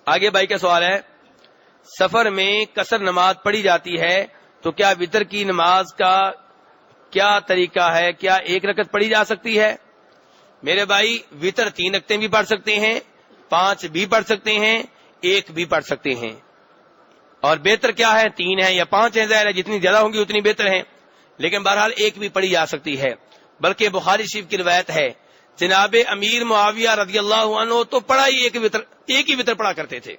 آگے بھائی کا سوال ہے، سفر میں قصر نماز پڑھی جاتی ہے تو کیا وتر کی نماز کا کیا طریقہ ہے؟ کیا ایک رکعت پڑھی جا سکتی ہے؟ میرے بھائی وتر 3 رکعتیں بھی پڑھ سکتے ہیں، 5 بھی پڑھ سکتے ہیں، 1 بھی پڑھ سکتے ہیں، اور بہتر کیا ہے 3 ہے یا 5 ہے، ظاہر ہے جتنی زیادہ ہوں گی اتنی بہتر ہے، لیکن بہرحال 1 بھی پڑھی جا سکتی ہے۔ بلکہ بخاری شریف کی روایت ہے جناب امیر معاویہ رضی اللہ عنہ تو پڑھا ہی ایک ہی وتر پڑھا کرتے تھے،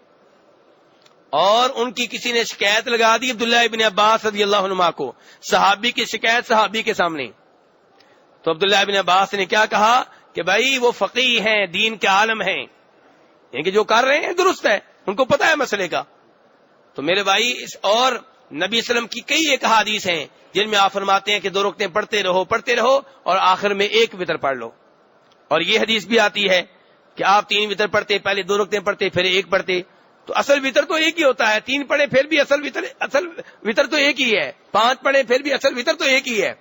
اور ان کی کسی نے شکایت لگا دی عبداللہ ابن عباس رضی اللہ عنہما کو، صحابی کی شکایت صحابی کے سامنے، تو عبداللہ ابن عباس نے کیا کہا کہ بھائی وہ فقیہ ہیں، دین کے عالم ہیں، یعنی کہ جو کر رہے ہیں درست ہے، ان کو پتہ ہے مسئلے کا۔ تو میرے بھائی اور نبی صلی اللہ علیہ وسلم کی کئی ایک احادیث ہیں جن میں آپ فرماتے ہیں کہ 2 رکعتیں پڑھتے رہو اور آخر میں 1 وتر پڑھ لو، اور یہ حدیث بھی آتی ہے کہ آپ 3 وتر پڑھتے، پہلے 2 رکعتیں پڑھتے پھر 1 پڑھتے، تو اصل وتر تو ایک ہی ہوتا ہے، 3 پڑھے پھر بھی اصل وتر تو ایک ہی ہے، 5 پڑھے پھر بھی اصل وتر تو ایک ہی ہے،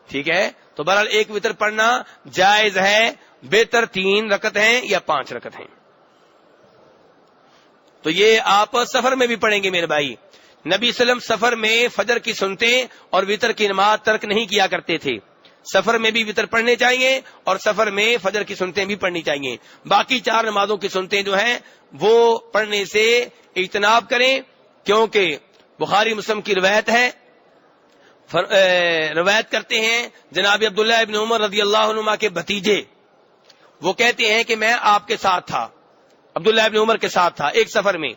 ٹھیک ہے؟ تو بہرحال 1 وتر پڑھنا جائز ہے، بہتر 3 رکعت ہیں یا 5 رکعت ہیں۔ تو یہ آپ سفر میں بھی پڑھیں گے میرے بھائی۔ نبی صلی اللہ علیہ وسلم سفر میں فجر کی سنتیں اور وتر کی نماز ترک نہیں کیا کرتے تھے، سفر میں بھی وتر پڑھنے چاہیے اور سفر میں فجر کی سنتیں بھی پڑھنی چاہیے، باقی 4 نمازوں کی سنتیں جو ہیں وہ پڑھنے سے اجتناب کریں، کیونکہ بخاری مسلم کی روایت ہے، روایت کرتے ہیں جناب عبداللہ ابن عمر رضی اللہ عنہما کے بھتیجے، وہ کہتے ہیں کہ میں آپ کے ساتھ تھا، عبداللہ ابن عمر کے ساتھ تھا ایک سفر میں،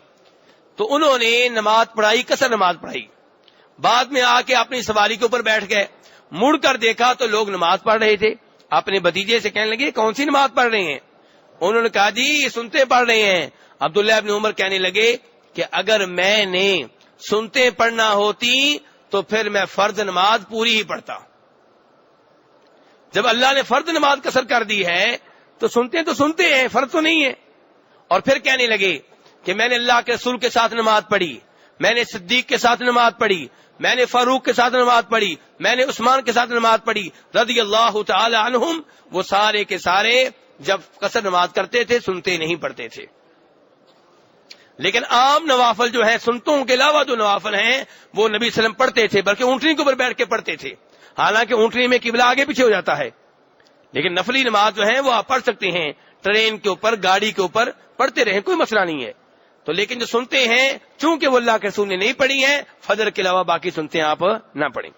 تو انہوں نے نماز پڑھائی، قصر نماز پڑھائی، بعد میں آ کے اپنی سواری کے اوپر بیٹھ گئے، مڑ کر دیکھا تو لوگ نماز پڑھ رہے تھے، اپنے بھتیجے سے کہنے لگے کون سی نماز پڑھ رہے ہیں؟ انہوں نے کہا جی یہ سنتے پڑھ رہے ہیں۔ عبداللہ ابن عمر کہنے لگے کہ اگر میں نے سنتے پڑھنا ہوتی تو پھر میں فرض نماز پوری ہی پڑھتا، جب اللہ نے فرض نماز قصر کر دی ہے تو سنتے ہیں، فرض تو نہیں ہے۔ اور پھر کہنے لگے کہ میں نے اللہ کے رسول کے ساتھ نماز پڑھی، میں نے صدیق کے ساتھ نماز پڑھی، میں نے فاروق کے ساتھ نماز پڑھی، میں نے عثمان کے ساتھ نماز پڑھی رضی اللہ تعالی عنہم، وہ سارے کے سارے جب قصر نماز کرتے تھے سنتے نہیں پڑھتے تھے۔ لیکن عام نوافل جو ہیں، سنتوں کے علاوہ جو نوافل ہیں وہ نبی صلی اللہ علیہ وسلم پڑھتے تھے، بلکہ اونٹنی کے اوپر بیٹھ کے پڑھتے تھے، حالانکہ اونٹنی میں قبلہ آگے پیچھے ہو جاتا ہے، لیکن نفلی نماز جو ہے وہ آپ پڑھ سکتے ہیں، ٹرین کے اوپر، گاڑی کے اوپر پڑھتے رہیں، کوئی مسئلہ نہیں ہے۔ تو لیکن جو سنتے ہیں چونکہ وہ اللہ کے رسول نے نہیں پڑھی ہیں، فجر کے علاوہ باقی سنتے ہیں آپ نہ پڑھیں۔